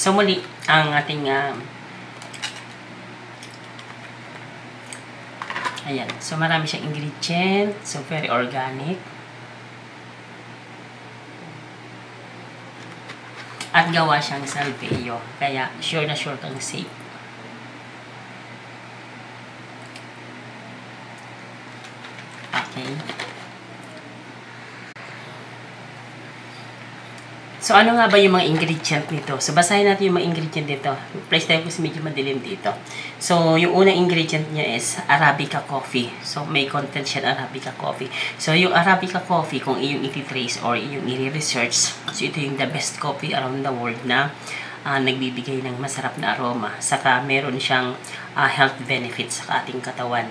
So muli, ang ating ayan. So marami siyang ingredient. So very organic. At gawa siyang salveo. Kaya sure na sure kang safe. Okay. So, ano nga ba yung mga ingredient nito? So, basahin natin yung mga ingredient dito. Place tayo kasi medyo madilim dito. So, yung unang ingredient niya is Arabica coffee. So, may content siya ng Arabica coffee. So, yung Arabica coffee, kung iyong iti-trace or iyong i-research, so ito yung the best coffee around the world na nagbibigay ng masarap na aroma. Saka, meron siyang health benefits sa ating katawan.